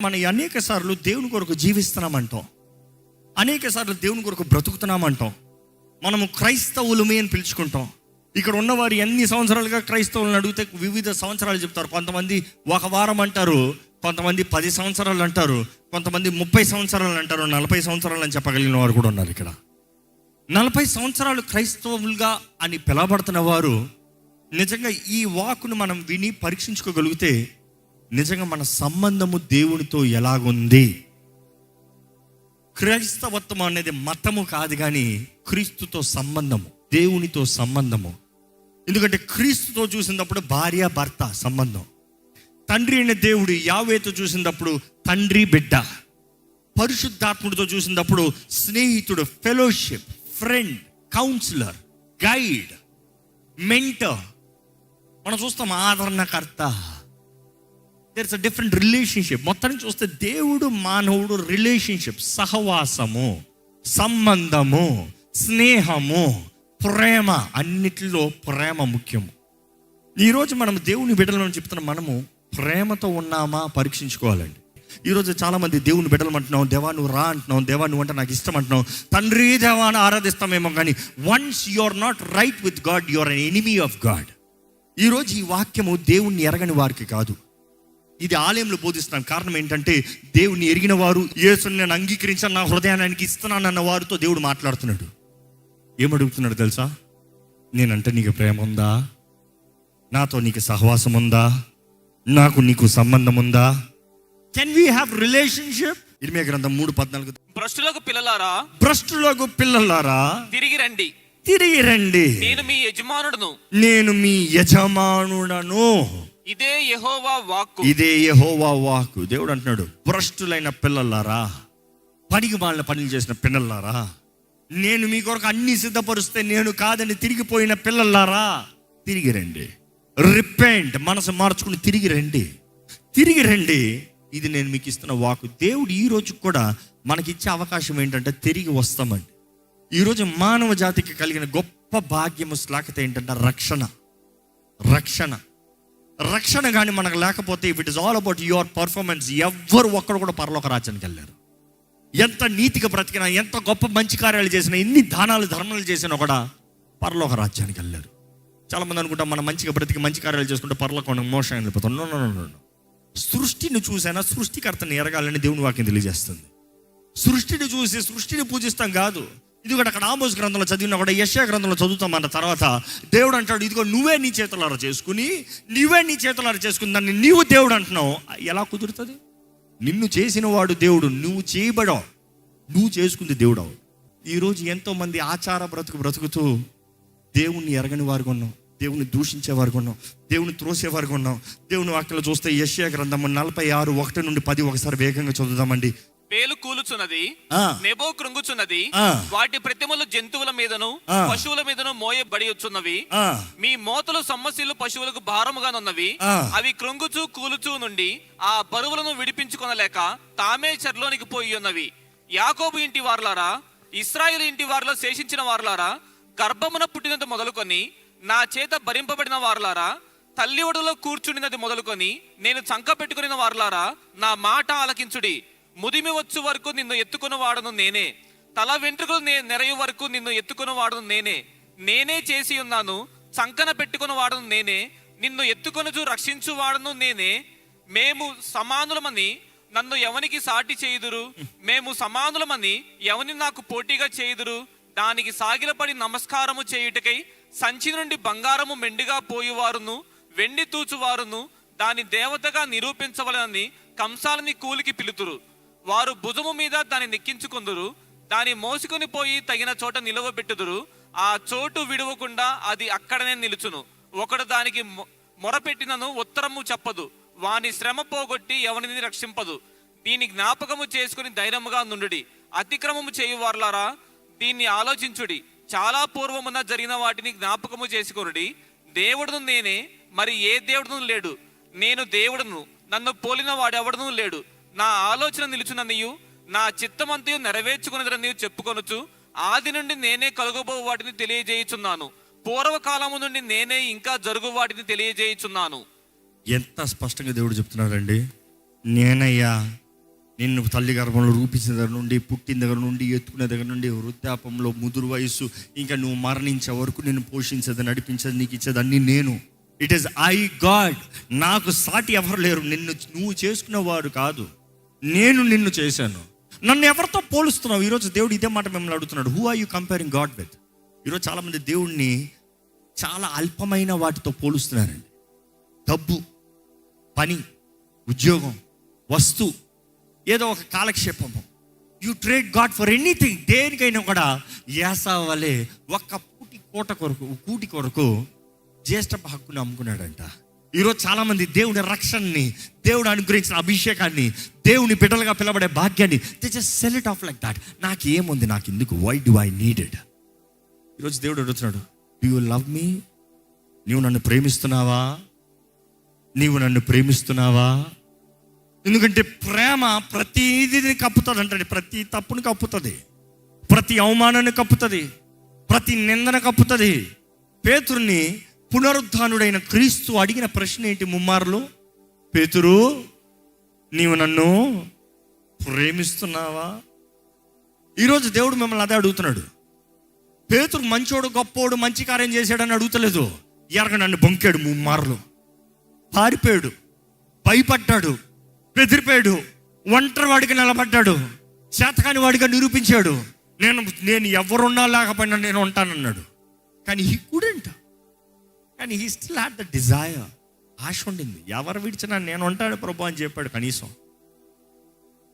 మనం అనేక సార్లు దేవుని కొరకు జీవిస్తున్నామంటాం, అనేక సార్లు దేవుని కొరకు బ్రతుకుతున్నామంటాం. మనము క్రైస్తవులమే అని పిలుచుకుంటాం. ఇక్కడ ఉన్నవారు ఎన్ని సంవత్సరాలుగా క్రైస్తవులను అడిగితే వివిధ సంవత్సరాలు చెప్తారు. కొంతమంది ఒక వారం అంటారు, కొంతమంది 10 సంవత్సరాలు అంటారు, కొంతమంది 30 సంవత్సరాలు అంటారు, 40 సంవత్సరాలు అని చెప్పగలిగిన వారు కూడా ఉన్నారు. ఇక్కడ 40 సంవత్సరాలు క్రైస్తవులుగా అని పిలవబడుతున్న వారు నిజంగా ఈ వాక్కును మనం విని పరీక్షించుకోగలిగితే నిజంగా మన సంబంధము దేవునితో ఎలాగుంది. క్రైస్తవత్వం అనేది మతము కాదు, కానీ క్రీస్తుతో సంబంధము, దేవునితో సంబంధము. ఎందుకంటే క్రీస్తుతో చూసినప్పుడు భార్య భర్త సంబంధం, తండ్రి అయిన దేవుడు యావేతో చూసినప్పుడు తండ్రి బిడ్డ, పరిశుద్ధాత్ముడితో చూసినప్పుడు స్నేహితుడు, fellowship, friend, counsellor, guide, mentor. మనం చూస్తాం ఆదరణకర్త. There is a different relationship. మొత్తానికి చూస్తే దేవుడు మానవుడు రిలేషన్షిప్, సహవాసము, సంబంధము, స్నేహము, ప్రేమ, అన్నిటిలో ప్రేమ ముఖ్యము. ఈరోజు మనం దేవుని బిడ్డలను చెప్తున్న మనము ప్రేమతో ఉన్నామా పరీక్షించుకోవాలండి. ఈరోజు చాలామంది దేవుని బిడ్డలు అంటున్నాం, దేవా నువ్వు రా అంటున్నాం, దేవా నువ్వు అంటే నాకు ఇష్టం అంటున్నాం, తండ్రి దేవాన్ని ఆరాధిస్తామేమో, కానీ once you are not right with God, you are an enemy of God. ఈరోజు ఈ వాక్యము దేవుణ్ణి ఎరగని వారికి కాదు, ఇది ఆలయంలో బోధిస్తున్నాను. కారణం ఏంటంటే దేవుని ఎరిగిన వారు, యేసుని నేను అంగీకరించాను, నా హృదయానికి ఇస్తున్నానన్న వారితో దేవుడు మాట్లాడుతున్నాడు. ఏమడుగుతున్నాడు తెలుసా? నేనంటే నీకు ప్రేమ ఉందా? నాతో నీకు సహవాసం ఉందా? నాకు నీకు సంబంధం ఉందా? Can we have relationship? ఇర్మియా గ్రంథం 3:14, భ్రష్టులకు పిల్లలారా, భ్రష్టులకు పిల్లలారా తిరిగి రండి, తిరిగి రండి, నేను మీ యజమానుడను, నేను మీ యజమానుడను. ఇదే యెహోవా వాక్కు, ఇదే యెహోవా వాక్కు. దేవుడు అంటున్నాడు, భ్రష్టులైన పిల్లలారా, పనికి వాళ్ళ పనులు చేసిన పిల్లలారా, నేను మీ కొరకు అన్ని సిద్ధపరుస్తే నేను కాదని తిరిగిపోయిన పిల్లలారా, తిరిగి రండి. రిపెంట్, మనసు మార్చుకుని తిరిగి రండి, తిరిగి రండి. ఇది నేను మీకు ఇస్తున్న వాక్కు. దేవుడు ఈ రోజు కూడా మనకి ఇచ్చే అవకాశం ఏంటంటే తిరిగి వస్తామండి. ఈరోజు మానవ జాతికి కలిగిన గొప్ప భాగ్యము, శ్లాఘత ఏంటంటే రక్షణ. రక్షణ రక్షణ కానీ మనకు లేకపోతే, if it is all about your performance, ఎవ్వరు ఒక్కడు కూడా పరలోక రాజ్యానికి వెళ్ళారు. ఎంత నీతిగా బ్రతికినా, ఎంత గొప్ప మంచి కార్యాలు చేసినా, ఎన్ని దానాలు ధర్మాలు చేసినా కూడా పరలోక రాజ్యానికి వెళ్ళారు. చాలామంది అనుకుంటాం మనం మంచిగా బ్రతికి మంచి కార్యాలు చేసుకుంటే పరలోకం మోసం వెళ్ళిపోతాం. నో. సృష్టిని చూసైనా సృష్టికర్తని ఎరగాలని దేవుని వాక్యం తెలియజేస్తుంది. సృష్టిని చూసి సృష్టిని పూజిస్తాం కాదు. ఇదిగోటి అక్కడ ఆమోస్ గ్రంథంలో చదివినా కూడా, యెషయా గ్రంథంలో చదువుతాం. అన్న తర్వాత దేవుడు అంటాడు, ఇదిగో నువ్వే నీ చేతులారా చేసుకుని దాన్ని నీవు దేవుడు అంటున్నావు. ఎలా కుదురుతుంది? నిన్ను చేసిన వాడు దేవుడు, నువ్వు చేయబడావు, నువ్వు చేసుకుంది దేవుడు. ఈరోజు ఎంతోమంది ఆచార బ్రతుకుతూ దేవుణ్ణి ఎరగని వారికి ఉన్నాం, దేవుని దూషించే వారికి ఉన్నాం, దేవుని త్రోసే వారికి ఉన్నాం. దేవుని వాక్యంలో చూస్తే యెషయా గ్రంథం 46:1-10 ఒకసారి వేగంగా చదువుదామండి. పేలు కూలుచున్నది, నెబో కృంగుచున్నది, వాటి ప్రతిమలు జంతువుల మీదను పశువుల మీదను మోయబడి వచ్చున్నవి. మీ మోతలు సమస్యలు పశువులకు భారముగానున్నవి. అవి కృంగుచూ కూలుచూ నుండి ఆ బరువులను విడిపించుకొనలేక తామే చెరలోనికి పోయి ఉన్నవి. యాకోబు ఇంటి వారులారా, ఇశ్రాయేలు ఇంటి వారిలో శేషించిన వారులారా, గర్భమున పుట్టినది మొదలుకొని నా చేత భరింపబడిన వారులారా, తల్లి ఒడిలో కూర్చుండినది మొదలుకొని నేను చంక పెట్టుకుని వారులారా, నా మాట ఆలకించుడి. ముదిమి వచ్చు వరకు నిన్ను ఎత్తుకుని వాడను నేనే, తల వెంట్రుకలు నెరయు వరకు నిన్ను ఎత్తుకుని వాడను నేనే చేసి ఉన్నాను, చంకన పెట్టుకుని వాడను నేనే, నిన్ను ఎత్తుకొనుచు రక్షించు వాడను నేనే. మేము సమానులమని నన్ను ఎవనికి సాటి చేయుదురు? మేము సమానులమని ఎవని నాకు పోటీగా చేయుదురు? దానికి సాగిలపడి నమస్కారము చేయుటకై సంచి నుండి బంగారము మెండుగా పోయువారును వెండి తూచువారును దాని దేవతగా నిరూపించవలనని కంసాలని కూలికి పిలుతురు. వారు భుజము మీద దాన్ని నెక్కించుకుందురు, దాన్ని మోసుకొని పోయి తగిన చోట నిలవబెట్టుదురు. ఆ చోటు విడవకుండా అది అక్కడనే నిలుచును. ఒకడు దానికి మొరపెట్టినను ఉత్తరము చెప్పదు, వాని శ్రమ పోగొట్టి ఎవరిని రక్షింపదు. దీన్ని జ్ఞాపకము చేసుకుని ధైర్యముగా నుండుడి. అతిక్రమము చేయువారులారా, దీన్ని ఆలోచించుడి. చాలా పూర్వమున జరిగిన వాటిని జ్ఞాపకము చేసుకొనుడి. దేవుడును నేనే, మరి ఏ దేవుడును లేడు. నేను దేవుడును, నన్ను పోలిన వాడెవడునూ లేడు. నా ఆలోచన నిలుచుననియు నా చిత్తమంతయు నెరవేర్చుకున్నదని చెప్పుకొనుచు ఆది నుండి నేనే కలుగబో వాటిని తెలియజేయుచున్నాను. పూర్వకాలము నుండి నేనే ఇంకా జరుగు వాటిని తెలియజేయుచున్నాను. ఎంత స్పష్టంగా దేవుడు చెప్తున్నాడండి. నేనయ్యా, నిన్ను తల్లి గర్భంలో రూపించిన దగ్గర నుండి, పుట్టిన దగ్గర నుండి, ఎత్తుకునే దగ్గర నుండి, వృద్ధాపంలో, ముదురు వయస్సు, ఇంకా నువ్వు మరణించే వరకు నేను పోషించేది, నడిపించేది, నీకు ఇచ్చేది అన్నీ నేను. It is I got. నాకు సాటి ఎవరు లేరు. నువ్వు చేసుకునేవాడు కాదు, నేను నిన్ను చేశాను. నన్ను ఎవరితో పోలుస్తున్నావు? ఈరోజు దేవుడు ఇదే మాట మిమ్మల్ని అడుగుతున్నాడు. Who are you comparing God with? ఈరోజు చాలామంది దేవుణ్ణి చాలా అల్పమైన వాటితో పోలుస్తున్నారండి. డబ్బు, పని, ఉద్యోగం, వస్తువు, ఏదో ఒక కాలక్షేపము. You trade God for anything. దేనికైనా కూడా యాసావు వలె ఒక్క కూటి కొరకు జ్యేష్ఠ హక్కుని అమ్ముకున్నాడంట. ఈరోజు చాలామంది దేవుని రక్షణని, దేవుడు అనుగ్రహించిన అభిషేకాన్ని, దేవుని బిడ్డలుగా పిలబడే భాగ్యాన్ని they just sell it off like that. నాకు ఏముంది, నాకు ఎందుకు, why do I need it? ఈరోజు దేవుడు అడుగుతున్నాడు, డూ యూ లవ్ మీ? నీవు నన్ను ప్రేమిస్తున్నావా? నీవు నన్ను ప్రేమిస్తున్నావా? ఎందుకంటే ప్రేమ ప్రతిదీ కప్పుతుంది అంటండి. ప్రతి తప్పుని కప్పుతుంది, ప్రతి అవమానాన్ని కప్పుతుంది, ప్రతి నిందన కప్పుతుంది. పేతురుని పునరుద్ధానుడైన క్రీస్తు అడిగిన ప్రశ్న ఏంటి ముమ్మారులు? పేతురు, నీవు నన్ను ప్రేమిస్తున్నావా? ఈరోజు దేవుడు మిమ్మల్ని అదే అడుగుతున్నాడు. పేతురు మంచోడు, గొప్పోడు, మంచి కార్యం చేశాడని అడుగుతలేదు. ఎరగ నన్ను బొంకాడు, ముమ్మారులు పారిపోయాడు, భయపడ్డాడు, బెదిరిపోయాడు, ఒంటరి వాడిగా నిలబడ్డాడు, చేతకాని వాడిగా నిరూపించాడు. నేను ఎవరున్నా లేకపోయినా నేను ఉంటానన్నాడు. కానీ హీ కుడెంట్. కానీ he still had the desire. ఆశ ఉండింది. ఎవరు విడిచినా నేను ఉంటాను ప్రభు అని చెప్పాడు. కనీసం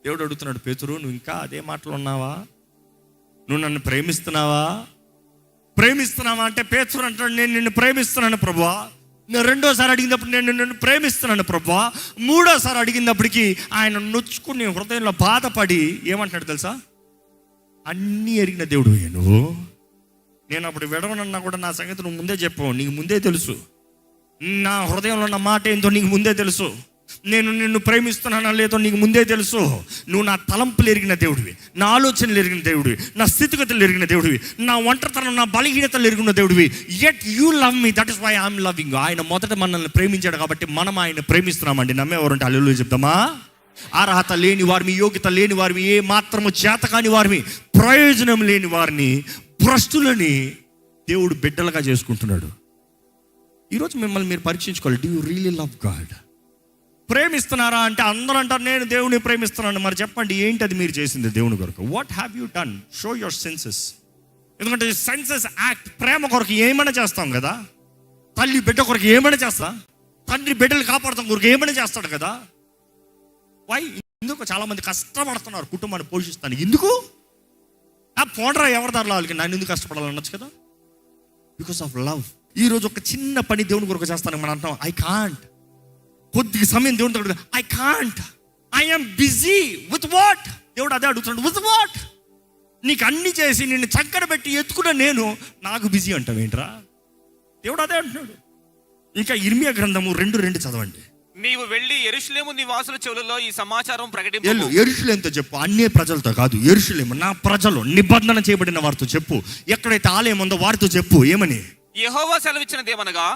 దేవుడు అడుగుతున్నాడు, పేతురు, నువ్వు ఇంకా అదే మాటలు ఉన్నావా? నువ్వు నన్ను ప్రేమిస్తున్నావా? అంటే పేతురు అంటాడు, నేను నిన్ను ప్రేమిస్తున్నాను ప్రభువా. నేను రెండోసారి అడిగినప్పుడు నేను నిన్ను ప్రేమిస్తున్నాను ప్రభువా. మూడోసారి అడిగినప్పటికీ ఆయన నొచ్చుకుని హృదయంలో బాధపడి ఏమంటాడు తెలుసా? అన్నీ ఎరిగిన దేవుడు నువ్వు. నేను అప్పుడు విడవనన్నా కూడా నా సంగతి నువ్వు ముందే చెప్పావు, నీకు ముందే తెలుసు. నా హృదయంలో ఉన్న మాట ఏంటో నీకు ముందే తెలుసు. నేను నిన్ను ప్రేమిస్తున్నానా లేదో నీకు ముందే తెలుసు. నువ్వు నా తలంపులు ఎరిగిన దేవుడివి, నా ఆలోచనలు ఎరిగిన దేవుడివి, నా స్థితిగతులు ఎరిగిన దేవుడివి, నా ఒంటరితనం, నా బలహీనతలు ఎరిగిన దేవుడివి. Yet you love me, that is why I'm loving. ఆయన మొదట మనల్ని ప్రేమించాడు కాబట్టి మనం ఆయన ప్రేమిస్తున్నామండి. నమ్మేవారంటే హల్లెలూయా చెప్తామా? అర్హత లేని వారిని, యోగ్యత లేని వారిని, ఏ మాత్రము చేతకాని వారిని, ప్రయోజనం లేని వారిని, భ్రష్టులని దేవుడు బిడ్డలుగా చేసుకుంటున్నాడు. ఈరోజు మిమ్మల్ని మీరు పరీక్షించుకోవాలి. Do you really love God? ప్రేమిస్తున్నారా అంటే అందరూ అంటారు నేను దేవుని ప్రేమిస్తున్నాను. మరి చెప్పండి, ఏంటి అది మీరు చేసింది దేవుని కొరకు? What have you done? Show your senses. ఎందుకంటే సెన్సెస్ యాక్ట్. ప్రేమ కొరకు ఏమైనా చేస్తాం కదా. తల్లి బిడ్డ కొరకు ఏమైనా చేస్తా, తండ్రి బిడ్డలు కాపాడతాం కొరకు ఏమైనా చేస్తాడు కదా. వై? ఎందుకు చాలామంది కష్టపడుతున్నారు కుటుంబాన్ని పోషిస్తాను. ఎందుకు? పోండ్రా ఎవరి దారిలో వాళ్ళకి, నన్ను ఎందుకు కష్టపడాలనొచ్చు కదా. Because of love. ఈరోజు ఒక చిన్న పని దేవుని కొరకు చేస్తాను మనం అంటాం, ఐ కాంట్. కొద్ది సమయం దేవుని దగ్గర, I can't, I'm busy with what? దేవుడు అదే అడుగుతున్నాడు, విత్ వాట్? నీకు అన్ని చేసి నిన్ను చక్కర పెట్టి ఎత్తుకున్న నేను నాకు బిజీ అంటావు ఏంట్రా? దేవుడు అదే అంటున్నాడు. ఇంకా ఇర్మియా గ్రంథము 2:2 చదవండి. నీవు వెళ్ళి యెరూషలేము నివాసుల చెవులలో ఈ సమాచారం ప్రకటించు. యెరూషలేముతో చెప్పు, అన్య ప్రజలతో కాదు. యెరూషలేము నా ప్రజలు, నిబంధన చేయబడిన వారితో చెప్పు. ఎక్కడైతే ఆలయం ఉందో వారితో చెప్పు. ఏమని? యెహోవా సెలవిచ్చినదేమనగా,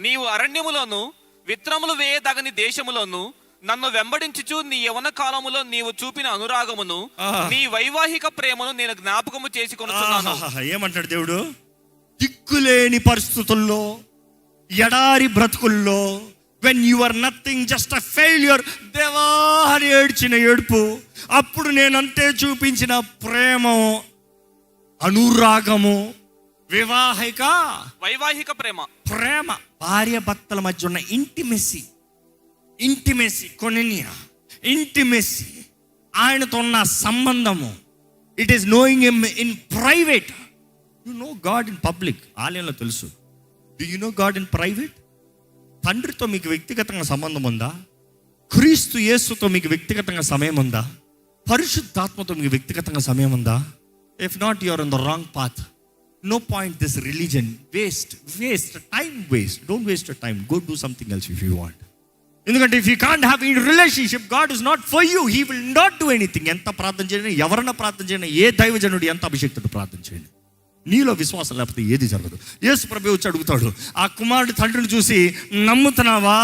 నీవు అరణ్యములోను విత్తనములు వేయదగని దేశములోను నన్ను వెంబడించుచు నీ యవన కాలములో నీవు చూపిన అనురాగమును, నీ వైవాహిక ప్రేమను నేను జ్ఞాపకము చేసుకొనుచున్నాను. ఏమంటాడు దేవుడు? దిక్కులేని పరిస్థితుల్లో, ఎడారి బ్రతుకుల్లో, when you are nothing, just a failure, దేవా అని ఏడ్చిన ఏడుపు, అప్పుడు నేనంటే చూపించిన ప్రేమ, అనురాగము, వైవాహిక ప్రేమ, భార్య భర్తల మధ్య ఉన్న ఇంటిమెసీ కొనినియా, ఇంటిమెసీ, ఆయనతో ఉన్న సంబంధము. It is knowing him in private. You know God in public. ఆలయంలో తెలుసు. Do you know God in private? తండ్రితో మీకు వ్యక్తిగతంగా సంబంధం ఉందా? క్రీస్తు యేసుతో మీకు వ్యక్తిగతంగా సమయం ఉందా? పరిశుద్ధాత్మతో మీకు వ్యక్తిగతంగా సమయం ఉందా? If not, you are on the wrong path. No point this religion. Waste, time waste. Don't waste your time. Go do something else if you want. ఎందుకంటే if you can't have a relationship, God is not for you. He will not do anything. ఎంత ప్రార్థన చేయండి, ఎవరన్నా ప్రార్థన చేయండి, ఏ దైవజనుడు ఎంత అభిషేక్తుడు ప్రార్థన చేయండి, నీలో విశ్వాసం లేకపోతే ఏది జరగదు. యేసు ప్రభువు వచ్చి అడుగుతాడు, ఆ కుమారుడు తండ్రిని చూసి నమ్ముతున్నావా?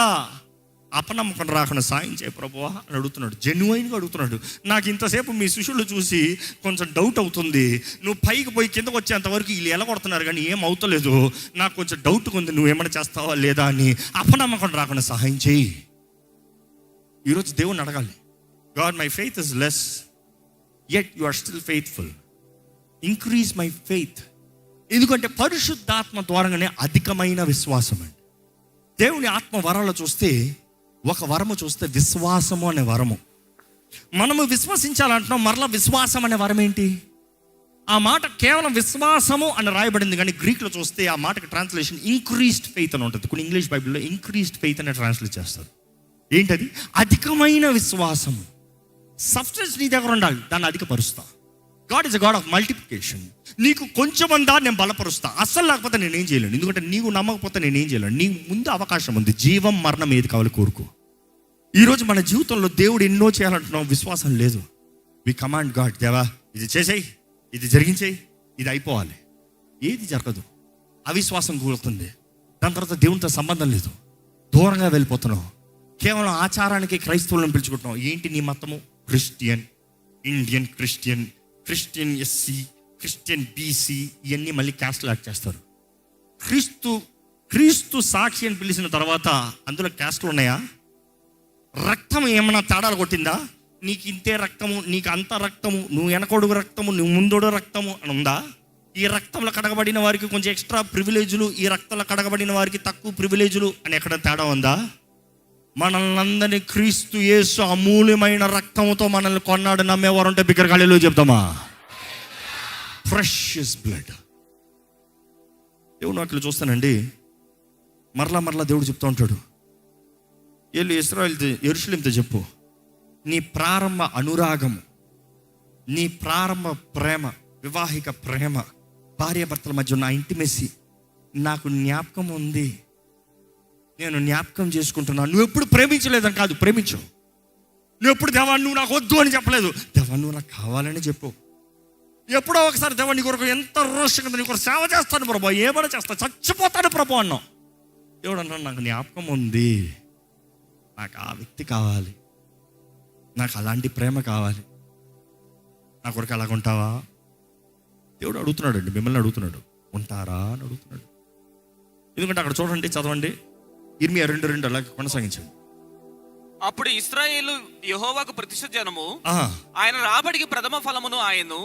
అపనమ్మకం రాకుండా సాయం చేయ ప్రభువా అని అడుగుతున్నాడు. జెన్యున్గా అడుగుతున్నాడు. నాకు ఇంతసేపు మీ శిష్యులు చూసి కొంచెం డౌట్ అవుతుంది, నువ్వు పైకి పోయి కిందకు వచ్చేంతవరకు వీళ్ళు ఎలా కొడుతున్నారు కానీ ఏం అవుతలేదు, నాకు కొంచెం డౌట్గా ఉంది, నువ్వేమైనా చేస్తావా లేదా అని అపనమ్మకం రాకుండా సహాయం చేయి. ఈరోజు దేవుణ్ణి అడగాలి, God my faith is less yet you are still faithful, increase my faith. ఎందుకంటే పరిశుద్ధాత్మ ద్వారానే అధికమైన విశ్వాసం అండి. దేవుని ఆత్మ వరాలు చూస్తే ఒక వరము చూస్తే విశ్వాసము అనే వరము. మనము విశ్వసించాలంటున్నాం, మరలా విశ్వాసం అనే వరం ఏంటి? ఆ మాట కేవలం విశ్వాసము అని రాయబడింది, కానీ గ్రీక్లో చూస్తే ఆ మాటకి ట్రాన్స్లేషన్ ఇంక్రీస్డ్ ఫెయిత్ అని ఉంటుంది. కొన్ని ఇంగ్లీష్ బైబిల్లో ఇంక్రీస్డ్ ఫెయిత్ అనే ట్రాన్స్లేట్ చేస్తారు. ఏంటది? అధికమైన విశ్వాసము. సబ్స్టెన్స్ నీ దగ్గర ఉండాలి, దాన్ని అధికపరుస్తా. God is a God of multiplication. నీకు కొంచెం ఉందా నేను బలపరుస్తా, అస్సలు లేకపోతే నేనేం చేయలేను. ఎందుకంటే నీకు నమ్మకపోతే నేనేం చేయలేను. నీ ముందు అవకాశం ఉంది, జీవం మరణం ఏది కావాలి కోరుకో. ఈరోజు మన జీవితంలో దేవుడు ఎన్నో చేయాలంటున్నాం, విశ్వాసం లేదు. వి కమాండ్ గాడ్, దేవా ఇది చేసేయి, ఇది జరిగించేయి, ఇది అయిపోవాలి. ఏది జరగదు, అవిశ్వాసం కూలుతుంది. దాని తర్వాత దేవునితో సంబంధం లేదు, దూరంగా వెళ్ళిపోతున్నావు. కేవలం ఆచారానికి క్రైస్తవులను పిలుచుకుంటున్నావు. ఏంటి నీ మతము? Christian, Indian Christian, Christian SC, Christian BC, ఇవన్నీ మళ్ళీ క్యాస్ట్లు యాడ్ చేస్తారు. క్రీస్తు సాక్షి అని పిలిచిన తర్వాత అందులో క్యాస్ట్లు ఉన్నాయా? రక్తం ఏమన్నా తేడాలు కొట్టిందా? నీకు ఇంతే రక్తము, నీకు అంత రక్తము, నువ్వు వెనకొడుగు రక్తము, నువ్వు ముందోడు రక్తము అని ఉందా? ఈ రక్తంలో కడగబడిన వారికి కొంచెం ఎక్స్ట్రా ప్రివిలేజులు, ఈ రక్తంలో కడగబడిన వారికి తక్కువ ప్రివిలేజులు అని ఎక్కడ తేడా ఉందా? మనల్ని అందరినీ క్రీస్తు యేసు అమూల్యమైన రక్తముతో మనల్ని కొన్నాడు. నమ్మేవారు ఉంటే బిగ్గరగా హల్లెలూయా చెప్తామా? Precious blood. దేవుడు అట్లా చూస్తానండి, మరలా దేవుడు చెప్తూ ఉంటాడు, వీళ్ళు ఇశ్రాయేలు యెరూషలేముతో చెప్పు, నీ ప్రారంభ అనురాగము, నీ ప్రారంభ ప్రేమ, వివాహిక ప్రేమ, భార్యాభర్తల మధ్య ఉన్న ఇంటిమెసీ నాకు జ్ఞాపకం ఉంది, నేను జ్ఞాపకం చేసుకుంటున్నాను. నువ్వు ఎప్పుడు ప్రేమించలేదని కాదు, ప్రేమించు. నువ్వు ఎప్పుడు దేవా నువ్వు నాకు వద్దు అని చెప్పలేదు, దేవా నువ్వు నాకు కావాలని చెప్పు. ఎప్పుడో ఒకసారి దేవా నీ కొరకు ఎంత రోషంగా నీ కొరకు సేవ చేస్తాను ప్రభు, ఏమైనా చేస్తాను, చచ్చిపోతాను ప్రభు అన్నావు. దేవుడు అన్నాడు, నాకు జ్ఞాపకం ఉంది, నాకు ఆ వ్యక్తి కావాలి, నాకు అలాంటి ప్రేమ కావాలి, నా కొరకు అలాగ ఉంటావా? దేవుడు అడుగుతున్నాడు అండి, మిమ్మల్ని అడుగుతున్నాడు, ఉంటారా అని అడుగుతున్నాడు. ఎందుకంటే అక్కడ చూడండి, చదవండి, ఇర్మియా 2:2 అలాగే కొనసాగించండి. అప్పుడు ఇశ్రాయేలు యెహోవాకు ప్రతిష్ఠ జనము, ఆయన రాబడికి ప్రథమ ఫలమును ఆయను,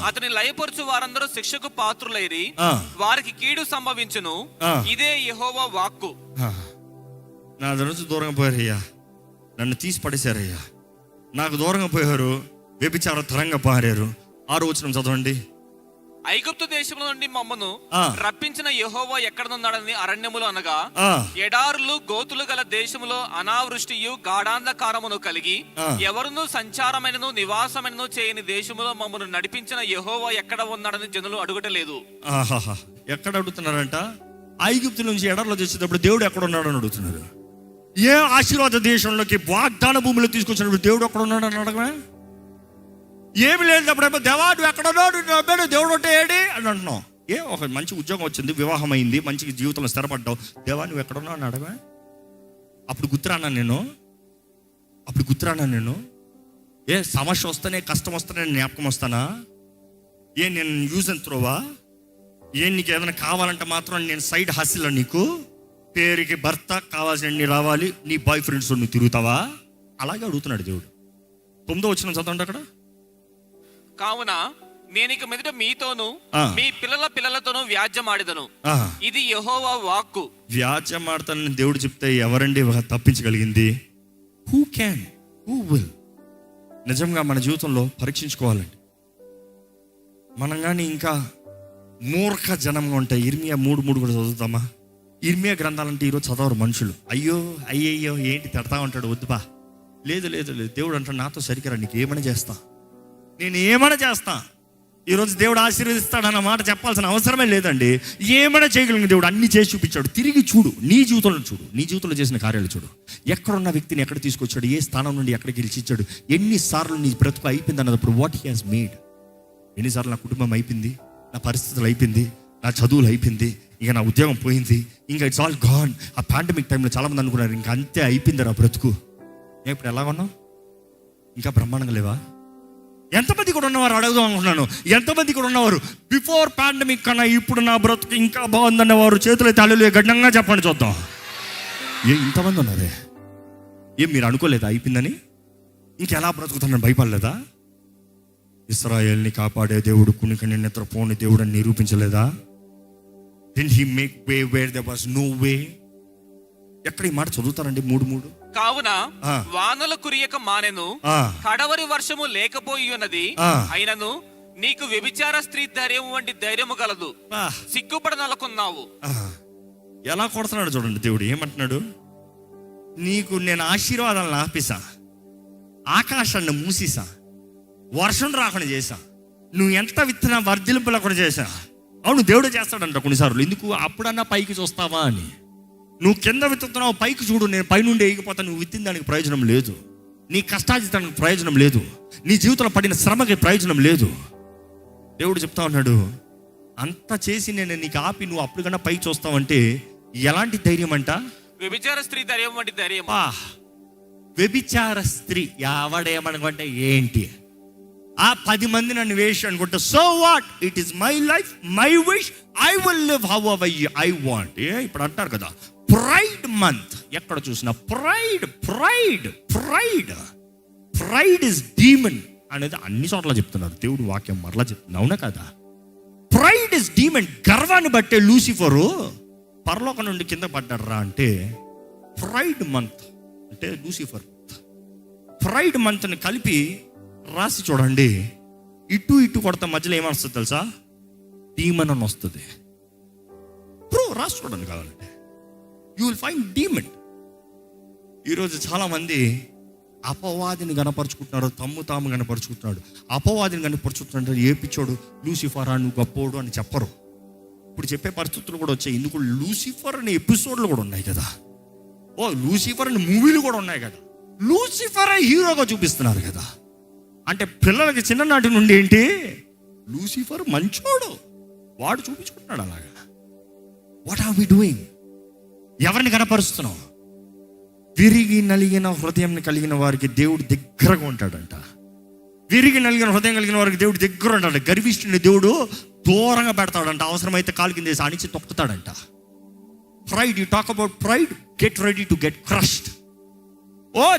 అతని లయపరచు వారందరూ శిక్షకు పాత్రులైరి, వారికి కీడు సంభవించును, ఇదే యెహోవా వాక్కు. నా నుంచి దూరంగా పోయారయ్యా, నన్ను తీసి పడేశారయ్యా, నాకు దూరంగా పోయారు, వ్యభిచార తరంగా పారారు. 6వ వచనం చదవండి. ఐగుప్తు దేశంలో నుండి మమ్మను రప్పించిన యెహోవా ఎక్కడనున్నాడని అరణ్యములు అనగా, ఎడారులు గోతులు గల దేశములో అనావృష్టియు గాఢాంధకారమును కలిగి ఎవరును సంచారమైనను నివాసమైనను చేయని దేశములో మమ్మను నడిపించిన యెహోవా ఎక్కడ ఉన్నాడని జనులు అడుగుటలేదు. ఎక్కడ అడుగుతున్నారంట? ఐగుప్తు నుంచి ఎడారిలో చేసేటప్పుడు దేవుడు ఎక్కడ ఉన్నాడని అడుగుతున్నారు. ఏ ఆశీర్వాద దేశంలోకి వాగ్దాన భూమిలో తీసుకొచ్చినప్పుడు దేవుడు ఎక్కడ ఉన్నాడని అడగమే? ఏమి లేదు అప్పుడేమో దేవా నువ్వు ఎక్కడున్నాడు, దేవుడు అంటే ఏడి అని అంటున్నావు. ఒక మంచి ఉద్యోగం వచ్చింది, వివాహం అయింది, మంచి జీవితంలో స్థిరపడ్డావు, దేవా నువ్వు ఎక్కడున్నావు అని అడగమే? అప్పుడు గుర్తురానా నేను? ఏ సమస్య వస్తేనే, కష్టం వస్తేనే జ్ఞాపకం వస్తానా? నేను యూజ్ అండ్ త్రోవా? నీకు ఏదైనా కావాలంటే మాత్రం నేను సైడ్ హసిల్, నీకు పేరుకి భర్త కావాల్సిన రావాలి, నీ బాయ్ ఫ్రెండ్స్ నువ్వు తిరుగుతావా? అలాగే అడుగుతున్నాడు దేవుడు. 9వ వచనం చదవండి అక్కడ. కావున నేను ఇక మీదట మీతోను మీ పిల్లల పిల్లలతోనూ వ్యాజ్యమాడిదను, ఇది యెహోవా వాక్కు. వ్యాజ్యమాడతానని దేవుడు చెప్తే ఎవరండి తప్పించగలిగింది? Who will? నిజంగా మన జీవితంలో పరీక్షించుకోవాలండి. మనం కానీ ఇంకా మూర్ఖ జనంగా ఉంటాయి. ఇర్మియా 3:3 కూడా చదువుతామా? ఇర్మియా గ్రంథాలంటే ఈరోజు చదవరు మనుషులు. అయ్యో ఏంటి తిడతా ఉంటాడు, వద్దుబా. లేదు దేవుడు అంటాడు, నాతో సరికరా, నీకు ఏమైనా చేస్తా, నేను ఏమైనా చేస్తా. ఈరోజు దేవుడు ఆశీర్వదిస్తాడు అన్న మాట చెప్పాల్సిన అవసరమే లేదండి. ఏమైనా చేయగలిగిన దేవుడు అన్ని చేసి చూపించాడు. తిరిగి చూడు, నీ జీవితంలో చూడు, నీ జీవితంలో చేసిన కార్యాలు చూడు. ఎక్కడున్న వ్యక్తిని ఎక్కడ తీసుకొచ్చాడు, ఏ స్థానం నుండి ఎక్కడికి గెలిచించాడు, ఎన్నిసార్లు నీ బ్రతుకు అయిపోయింది అన్నప్పుడు వాట్ హీ హాజ్ మేడ్. ఎన్నిసార్లు నా కుటుంబం అయిపోయింది, నా పరిస్థితులు అయిపోయింది, నా చదువులు అయిపోయింది, ఇక నా ఉద్యోగం పోయింది, ఇంకా ఇట్స్ ఆల్ గాన్. ఆ పాండమిక్ టైంలో చాలామంది అనుకున్నారు ఇంకా అంతే అయిపోయింది రా బ్రతుకు. ఇప్పుడు ఎలా ఉన్నావు? ఇంకా బ్రహ్మాండంగా లేవా? ఎంతమంది కూడా ఉన్నవారు అడుగుదాం అనుకున్నాను. ఎంతమంది కూడా ఉన్నవారు బిఫోర్ పాండమిక్ కన్నా ఇప్పుడు నా బ్రతుకు ఇంకా బాగుందన్నవారు చేతులు తల్లులు గడ్డంగా చెప్పండి చూద్దాం. ఇంతమంది ఉన్నారే. మీరు అనుకోలేదా అయిపోయిందని? ఇంకెలా బ్రతుకుతానని భయపడలేదా? ఇశ్రాయేల్ని కాపాడే దేవుడు, కునికని నిద్రపోని దేవుడు అని నిరూపించలేదా? Didn't he make way where there was no way? ఎక్కడ ఈ మాట చదువుతారండి? 3:3. కావున వానలు కురియక మానెను, కడవరి వర్షము లేకపోయి ఉన్నది, అయినను నీకు వ్యభిచార స్త్రీ ధైర్యం వంటి ధైర్యము కలదు, సిగ్గుపడనలకున్నావు. ఎలా కొడుతున్నాడు చూడండి దేవుడు. ఏమంటున్నాడు? నీకు నేను ఆశీర్వాదాలను ఆపేసా, ఆకాశాన్ని మూసేసా, వర్షం రాకుండా చేశా, నువ్వు ఎంత విత్తనా వర్ధిలింపు లేకుండా చేశా. అవును, దేవుడు చేస్తాడంట కొన్నిసార్లు. ఎందుకు? అప్పుడన్నా పైకి చూస్తావా అని. నువ్వు కింద విత్తుతున్నావు, పైకి చూడు, నేను పైనుండి ఎగిపోతా. నువ్వు విత్తిన దానికి ప్రయోజనం లేదు, నీ కష్టార్జితానికి ప్రయోజనం లేదు, నీ జీవితంలో పడిన శ్రమకి ప్రయోజనం లేదు. దేవుడు చెప్తా ఉన్నాడు, అంత చేసి నేను నీకు ఆపి నువ్వు అప్పుడు కన్నా పైకి చూస్తావంటే ఎలాంటి ధైర్యం అంట? వ్యభిచార స్త్రీ ధైర్యం వంటి ధైర్యం. వ్యభిచార స్త్రీ ఎవడేమనుకుంటే ఏంటి? ఆ 10 మంది నన్ను వేసి అనుకుంటా, so what, it is my life, my wish, I will live how ever I want. ఇప్పుడు అంటారు కదా ప్రైడ్ మంత్, ఎక్కడ చూసినా pride pride pride pride is demon అనేది అన్ని చోట్ల చెప్తున్నారు. దేవుడు వాక్యం మరలా చెప్తుంది, అవునా కదా? Pride is demon. గర్వాన్ని బట్టే లూసిఫరు పరలోకం నుండి కింద పడ్డారా అంటే ప్రైడ్ మంత్ అంటే లూసిఫర్. ప్రైడ్ మంత్ని కలిపి రాసి చూడండి, ఇటు ఇటు కొడతా మధ్యలో ఏమొస్తుంది తెలుసా? డీమన్ అని వస్తుంది. రాసి చూడండి కావాలంటే, యూ విల్ ఫైండ్ డీమన్. ఈరోజు చాలామంది అపవాదిని గణపరుచుకుంటున్నారు, తాము గణపరుచుకుంటున్నాడు. అపవాదిని గణపరుచుకుంటున్నారు. ఏ పిచ్చోడు, లూసిఫరా నువ్వు గొప్పోడు అని చెప్పరు. ఇప్పుడు చెప్పే పరిస్థితులు కూడా వచ్చాయి. ఎందుకు? లూసిఫర్ అనే ఎపిసోడ్లు కూడా ఉన్నాయి కదా. లూసిఫర్ అనే మూవీలు కూడా ఉన్నాయి కదా. లూసిఫర్ హీరోగా చూపిస్తున్నారు కదా. అంటే పిల్లలకి చిన్ననాటి నుండి ఏంటి, లూసిఫర్ మంచోడు, వాడు చూపించుకుంటున్నాడు అలాగా. What are we doing? ఎవరిని కనపరుస్తున్నాం? విరిగి నలిగిన హృదయం కలిగిన వారికి దేవుడు దగ్గరగా ఉంటాడంట. విరిగి నలిగిన హృదయం కలిగిన వారికి దేవుడు దగ్గర ఉంటాడు. గర్విష్ఠుని దేవుడు దూరంగా పెడతాడంట. అవసరమైతే కాలు కింద వేసి అణిచి తొక్కుతాడంట. Pride, you talk about pride, get ready to get crushed.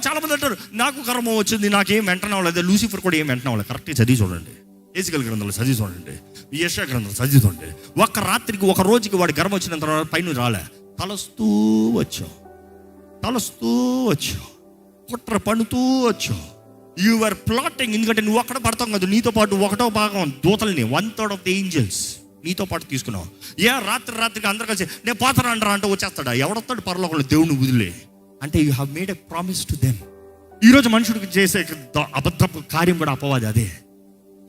చాలా మంది అంటారు నాకు కర్మ వచ్చింది, నాకేం వెంటనే అవ్వలేదు. లూసిఫర్ కూడా ఏం వెంటనే అవ్వలేదు. కరెక్ట్గా చదివి చూడండి, ఏజికల్ గ్రంథంలో చదివి చూడండి, యెషయా గ్రంథంలో చదివి చూడండి. ఒక రాత్రికి ఒక రోజుకి వాడి గర్వం వచ్చిన తర్వాత పైన రాలే, తలస్తూ వచ్చావు, కుట్ర పన్నుతూ వచ్చావు. Your plotting. ఎందుకంటే నువ్వు అక్కడ పడతావు కదా, నీతో పాటు 1/2 భాగం దూతల్ని, 1/3 ఆఫ్ ది ఏంజల్స్ నీతో పాటు తీసుకున్నావు. రాత్రికి అందరు కలిసి నేను పోతాను అంటారా అంటే వచ్చేస్తాడా? ఎవడొస్తాడు పరలోకంలో దేవుడిని వదిలే అంటే? You have made a promise to them. ఈరోజు మనుషుడికి చేసే అబద్ధపు కార్యం కూడా అపవాది అదే.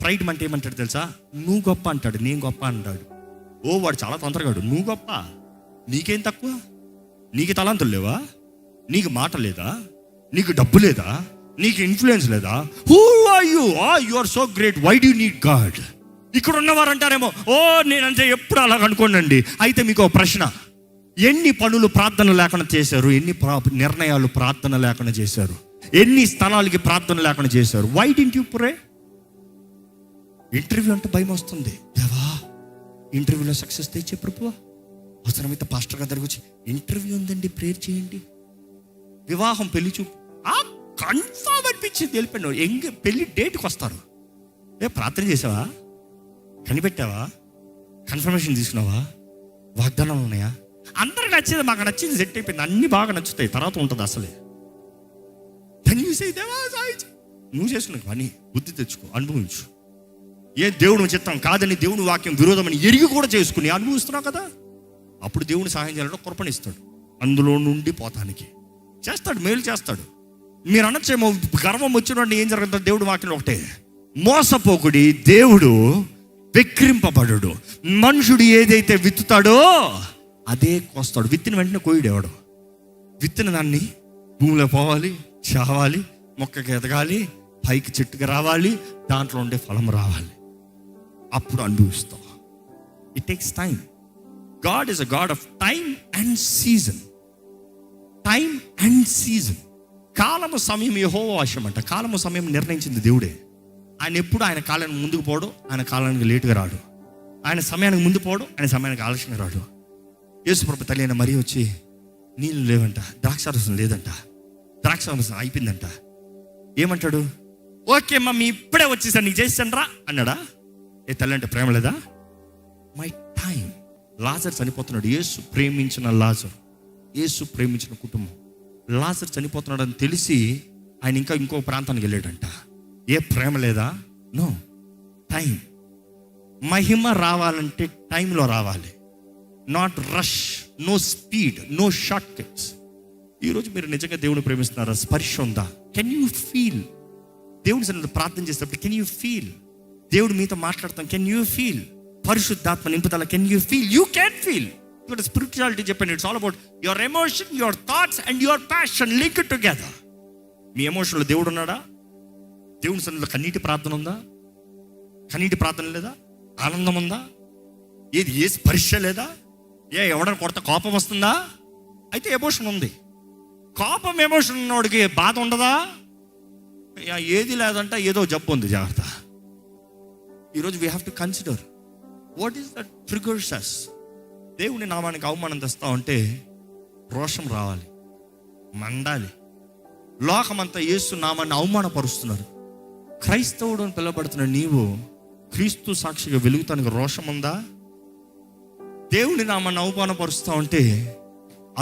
ప్రైడ్ అంటే ఏమంటాడు తెలుసా? నువ్వు గొప్ప అంటాడు, నేను గొప్ప అంటాడు. వాడు చాలా తొందరగాడు. నువ్వు గొప్ప, నీకేం తక్కువ? నీకు తలాంతులు లేవా? నీకు మాట లేదా? నీకు డబ్బు లేదా? నీకు ఇన్ఫ్లుయెన్స్ లేదా? Who are you? You are so great, why do you need God? ఇక్కడ ఉన్నవారు అంటారేమో, నేనంటే ఎప్పుడు అలాగ అనుకోనండి. అయితే మీకు ఒక ప్రశ్న, ఎన్ని పనులు ప్రార్థన లేకుండా చేశారు? ఎన్ని నిర్ణయాలు ప్రార్థన లేకుండా చేశారు? ఎన్ని స్థలాలకి ప్రార్థన లేకుండా చేశారు? Why didn't you pray? Interview అంటే భయం వస్తుంది. దేవా ఇంటర్వ్యూలో సక్సెస్ తెచ్చే ప్రభువా, అవసరమైతే పాస్టర్ గారి దగ్గరికి వచ్చి ఇంటర్వ్యూ ఉందండి ప్రేయర్ చేయండి. వివాహం, పెళ్లి చూపు కన్ఫర్మ్ అనిపించింది, వెళ్ళిపోయినావు. పెళ్లి డేట్కి వస్తారు. ప్రార్థన చేసావా? కనిపెట్టావా? కన్ఫర్మేషన్ తీసుకున్నావా? వాగ్దానాలు ఉన్నాయా? అందరికి నచ్చేది, మాకు నచ్చింది, సెట్ అయిపోయింది, అన్ని బాగా నచ్చుతాయి, తర్వాత ఉంటుంది అసలే. నువ్వు చేసుకున్న పని బుద్ధి తెచ్చుకో, అనుభవించు. దేవుడు చిత్తం కాదని, దేవుని వాక్యం విరోధమని ఎరిగి కూడా చేసుకుని అనుభవిస్తున్నావు కదా. అప్పుడు దేవుని సహాయం చేయాలంటే కృపణిస్తాడు, అందులో నుండి పోతానికి చేస్తాడు, మేలు చేస్తాడు. మీరు అనొచ్చేమో గర్వం వచ్చినప్పుడు ఏం జరుగుతుందో? దేవుడు వాక్యం ఒకటే, మోసపోకుడి, దేవుడు వెక్కిరింపబడు. మనుషుడు ఏదైతే విత్తుతాడో అదే కోస్తాడు. విత్తిన వెంటనే కోయుడు ఎవడు? విత్తిన దాన్ని భూమిలో పోవాలి, చావాలి, మొక్కకి ఎదగాలి, పైకి చెట్టుకి రావాలి, దాంట్లో ఉండే ఫలం రావాలి, అప్పుడు అనుభవిస్తావు. It takes time. God is a God of time and season. Time and season. కాలము సమయం యెహోవా వశం అంట. కాలము సమయం నిర్ణయించింది దేవుడే. ఆయన ఎప్పుడు ఆయన కాలానికి ముందుకు పోడు, ఆయన కాలానికి లేటుగా రాడు. ఆయన సమయానికి ముందు పోడు, ఆయన సమయానికి ఆలస్యంగా రాడు. యేసుప్రభు తల్లి అయిన మరి వచ్చి నీళ్ళు లేవంట, ద్రాక్షారసం లేదంట, ద్రాక్షారసం అయిపోయిందంట. ఏమంటాడు? ఓకే మమ్మీ ఇప్పుడే వచ్చేసాను, నీకు చేసాను రా అన్నాడా? ఏ తల్లి అంటే ప్రేమ లేదా? My time. లాజర్ చనిపోతున్నాడు. యేసు ప్రేమించిన లాజర్, యేసు ప్రేమించిన కుటుంబం. లాజర్ చనిపోతున్నాడు అని తెలిసి ఆయన ఇంకా ఇంకో ప్రాంతానికి వెళ్ళాడంట. ఏ ప్రేమ లేదా? No, time. మహిమ రావాలంటే టైంలో రావాలి. Not rush, no speed, no shortcuts. ఈరోజు మీరు నిజంగా దేవుని ప్రేమిస్తున్నారా? స్పర్శ ఉందా? Can you feel? దేవుని సన్నిధిలో ప్రార్థన చేసేటప్పుడు కెన్ యూ ఫీల్? దేవుడు మీతో మాట్లాడతాం, కెన్ యూ ఫీల్? పరిశుద్ధాత్మ నింపుదల, can you feel? You can feel. ఇక్కడ స్పిరిచువాలిటీ చెప్పండి, it's all about your emotion, your thoughts and your passion link together. మీ ఎమోషన్లో దేవుడు ఉన్నాడా? దేవుని సన్నిధిలో కన్నీటి ప్రార్థన ఉందా? కన్నీటి ప్రార్థన లేదా? ఆనందం ఉందా? ఏది ఏ స్పర్శ లేదా? ఎవడని కొడత కోపం వస్తుందా? అయితే ఎమోషన్ ఉంది. కోపం ఎమోషన్ ఉన్నోడికి బాధ ఉండదా? ఏది లేదంట, ఏదో జబ్బు ఉంది, జాగ్రత్త. ఈరోజు we have to consider what is that triggers us. దేవుని నామానికి అవమానం తెస్తా ఉంటే రోషం రావాలి, మండాలి. లోకమంతా యేసు నామాన్ని అవమానపరుస్తున్నారు. క్రైస్తవుడు అని పిలువబడుతున్న నీవు క్రీస్తు సాక్షిగా వెలుగుతానికి రోషం ఉందా? దేవుని నామాన్ని అవమానపరుస్తూ ఉంటే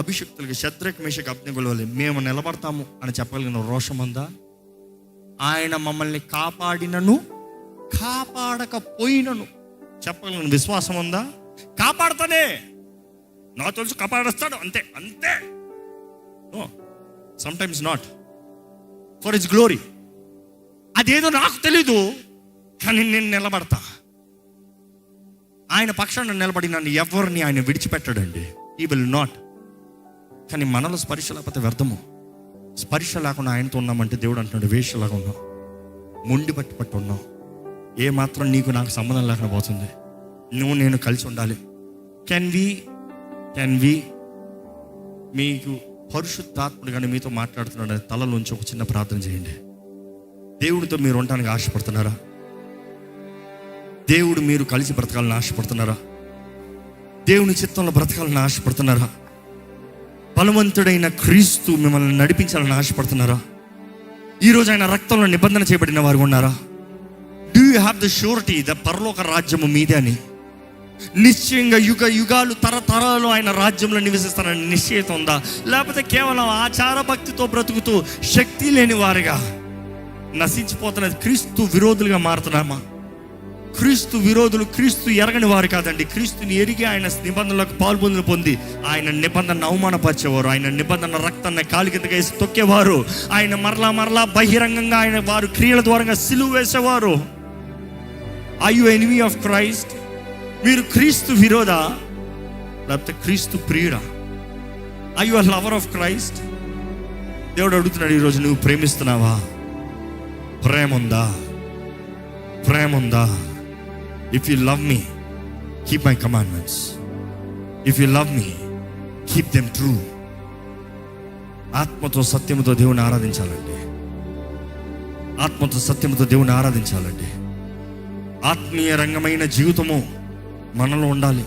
అభిషక్తులకి శద్రక్ మేషక్ అబ్దెనెగోల వలె మేము నిలబడతాము అని చెప్పగలిగిన రోషం ఉందా? ఆయన మమ్మల్ని కాపాడినను కాపాడకపోయినను చెప్పగలిగిన విశ్వాసం ఉందా? కాపాడతానే, నాకు తెలుసు కాపాడేస్తాడు, అంతే అంతే. No, sometimes not, for his glory. అదేదో నాకు తెలీదు, కానీ నేను నిలబడతా. ఆయన పక్షాన నిలబడి నన్ను ఎవరిని ఆయన విడిచిపెట్టాడండి. He will not. కానీ మనలో స్పర్శ లేకపోతే వ్యర్థము. స్పర్శ లేకుండా ఆయనతో ఉన్నామంటే దేవుడు అంటున్నాడు, వేషలాగా ఉన్నావు, మొండి పట్టు ఉన్నావు, ఏ మాత్రం నీకు నాకు సంబంధం లేకుండా పోతుంది. నువ్వు నేను కలిసి ఉండాలి. కెన్ వి మీకు పరిశుద్ధాత్ముడు కానీ మీతో మాట్లాడుతున్నాడు, తలలోంచి ఒక చిన్న ప్రార్థన చేయండి. దేవుడితో మీరు ఉండడానికి ఆశపడుతున్నారా? దేవుడు మీరు కలిసి బ్రతకాలని ఆశపడుతున్నారా? దేవుని చిత్తంలో బ్రతకాలని ఆశపడుతున్నారా? బలవంతుడైన క్రీస్తు మిమ్మల్ని నడిపించాలని ఆశపడుతున్నారా? ఈరోజు ఆయన రక్తంలో నిబంధన చేయబడిన వారు ఉన్నారా? Do you have the surety the పరలోక రాజ్యము మీదే అని? నిశ్చయంగా యుగాలు తరతరాలు ఆయన రాజ్యంలో నివసిస్తానని నిశ్చయిత ఉందా? లేకపోతే కేవలం ఆచార భక్తితో బ్రతుకుతూ శక్తి లేని వారుగా నశించిపోతున్నది క్రీస్తు విరోధులుగా మారుతున్నామా? క్రీస్తు విరోధులు క్రీస్తు ఎరగని వారు కాదండి. క్రీస్తుని ఎరిగి ఆయన నిబంధనలకు పాల్పొందులు పొంది ఆయన నిబంధన అవమానపరిచేవారు, ఆయన నిబంధన రక్తాన్ని కాలి కిందగా వేసి తొక్కేవారు, ఆయన మరలా బహిరంగంగా ఆయన వారు క్రియల ద్వారా సిలువ వేసేవారు. Are you enemy of Christ? మీరు క్రీస్తు విరోధా లేకపోతే క్రీస్తు ప్రియుడా? Are you a lover of Christ? దేవుడు అడుగుతున్నాడు ఈరోజు, నువ్వు ప్రేమిస్తున్నావా? ప్రేమ ఉందా? If you love me, keep my commandments. If you love me, keep them true. ఆత్మతో సత్యముతో దేవుని ఆరాధించాలండి. ఆత్మతో సత్యముతో దేవుని ఆరాధించాలండి. ఆత్మీయ రంగమైన జీవితము మనలో ఉండాలి.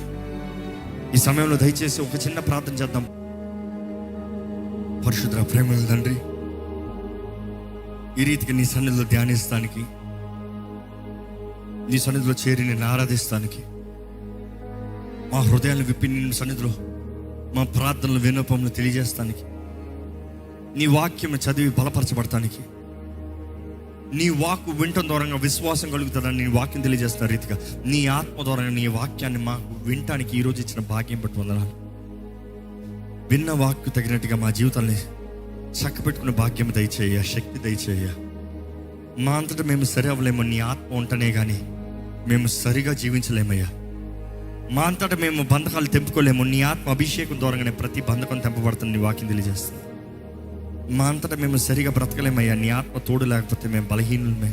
ఈ సమయంలో దయచేసి ఒక చిన్న ప్రార్థన చేద్దాం. పరిశుద్ధ ప్రేమల తండ్రి, ఈ రీతికి నీ సన్నిధిలో ధ్యానిస్తానికి, నీ సన్నిధిలో చేరి నేను ఆరాధిస్తానికి, మా హృదయాన్ని విప్పి నీ సన్నిధిలో మా ప్రార్థనలు విన్నపములు తెలియజేస్తానికి, నీ వాక్యం చదివి బలపరచబడటానికి, నీ వాక్కు వింటం ద్వారా విశ్వాసం కలుగుతుందని నీ వాక్యం తెలియజేస్తున్న రీతిగా నీ ఆత్మ ద్వారా నీ వాక్యాన్ని మాకు వినటానికి ఈరోజు ఇచ్చిన భాగ్యం బట్టి వందనాలు. విన్న వాక్కు తగినట్టుగా మా జీవితాన్ని చక్కబెట్టుకునే భాగ్యం దయచేయ, శక్తి దయచేయ. మా అంతటా మేము సరి అవ్వలేము, నీ ఆత్మ ఉంటనే కానీ మేము సరిగా జీవించలేమయ్యా. మా అంతటా మేము బంధకాలు తెంపుకోలేము, నీ ఆత్మ అభిషేకం ద్వారానే ప్రతి బంధకం తెంపబడుతుంది నీ వాక్యం తెలియజేస్తుంది. మా అంతటా మేము సరిగా బ్రతకలేమయ్యా, నీ ఆత్మ తోడు లేకపోతే మేము బలహీనులమే.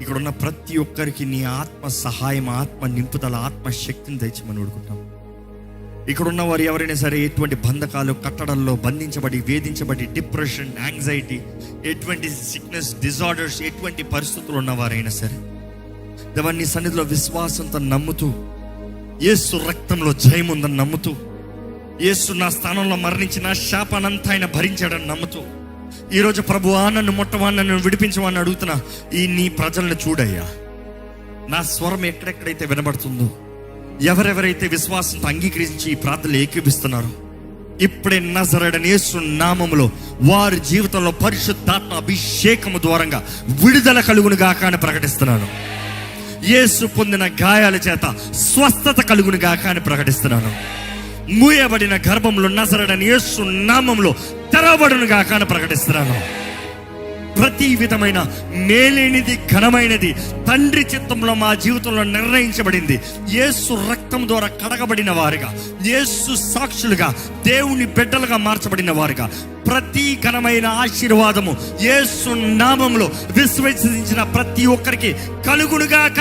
ఇక్కడ ఉన్న ప్రతి ఒక్కరికి నీ ఆత్మ సహాయం, ఆత్మ నింపుదల, ఆత్మ శక్తిని తెచ్చమని వేడుకుంటాం. ఇక్కడ ఉన్న వారు ఎవరైనా సరే ఎటువంటి బంధకాలు, కట్టడల్లో బంధించబడి, వేధించబడి, డిప్రెషన్, యాంగ్జైటీ, ఎటువంటి సిక్నెస్, డిజార్డర్స్, ఎటువంటి పరిస్థితులు ఉన్నవారైనా సరే దేవా నీ సన్నిధిలో విశ్వాసంతో నమ్ముతూ, యేసు రక్తంలో జయం ఉందని నమ్ముతూ, యేసు నా స్థానంలో మరణించి నా శాపానంతా ఆయన భరించాడని నమ్ముతూ, ఈరోజు ప్రభువా నన్ను ముట్టవా, నన్ను విడిపించవని అడుగుతున్నా ఈ నీ ప్రజలను చూడయ్యా. నా స్వరం ఎక్కడెక్కడైతే వినబడుతుందో, ఎవరెవరైతే విశ్వాసంతో అంగీకరించి ఈ ప్రార్థనలు ఏకీపిస్తున్నారో, ఇప్పుడే నజరేయుడైన యేసు నామములో వారి జీవితంలో పరిశుద్ధాత్మ అభిషేకము ద్వారంగా విడుదల కలుగును గాక అని ప్రకటిస్తున్నాను. యేసు పొందిన గాయాల చేత స్వస్థత కలుగును గాక అని ప్రకటిస్తున్నాను. మూయబడిన గర్భంలో నజరేయుడైన యేసు నామములో తెరవబడును గాక అని ప్రకటిస్తున్నాను. ప్రతి విధమైన మేలేనిది, ఘనమైనది తండ్రి చిత్తంలో మా జీవితంలో నిర్ణయించబడింది. యేసు రక్తం ద్వారా కడగబడిన వారుగా, యేసు సాక్షులుగా, దేవుని బిడ్డలుగా మార్చబడిన వారుగా ప్రతి ఘనమైన ఆశీర్వాదము యేసు నామములో విశ్వసించిన ప్రతి ఒక్కరికి కలుగునుగాక.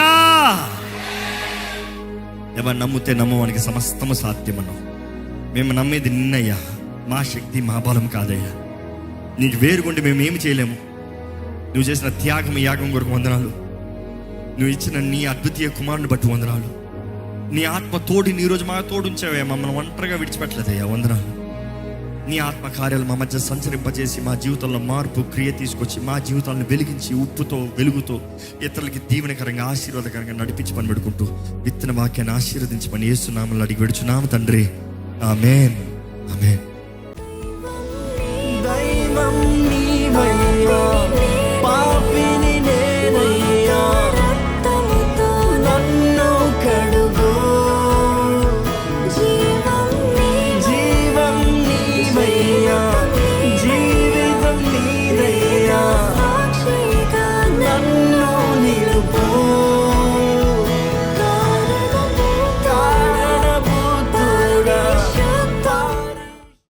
ఎవరు నమ్మితే నమ్మవానికి సమస్తము సాధ్యమన్నావు. మేము నమ్మేది నిన్నయ్యా, మా శక్తి మా బలం కాదయ్యా. నీకు వేరుగుండి మేము ఏమి చేయలేము. నువ్వు చేసిన త్యాగం, యాగం కొరకు వందనాలు. నువ్వు ఇచ్చిన నీ అద్వితీయ కుమారుని బట్టి వందనాలు. నీ ఆత్మ తోడిని ఈరోజు మా తోడుంచావే, మమ్మల్ని ఒంటరిగా విడిచిపెట్టలేదయ్యా, వందనాలు. నీ ఆత్మ కార్యాలు మా మధ్య సంచరింపజేసి మా జీవితంలో మార్పు, క్రియ తీసుకొచ్చి మా జీవితాలను వెలిగించి ఉప్పుతో, వెలుగుతో ఇతరులకి దీవెనకరంగా, ఆశీర్వాదకరంగా నడిపించి పని పెడుకుంటూ విత్తన వాక్యాన్ని ఆశీర్వదించి పని యేసు నామములో అడిగి విడుచున్నాము తండ్రి. ఆమేన్, ఆమేన్.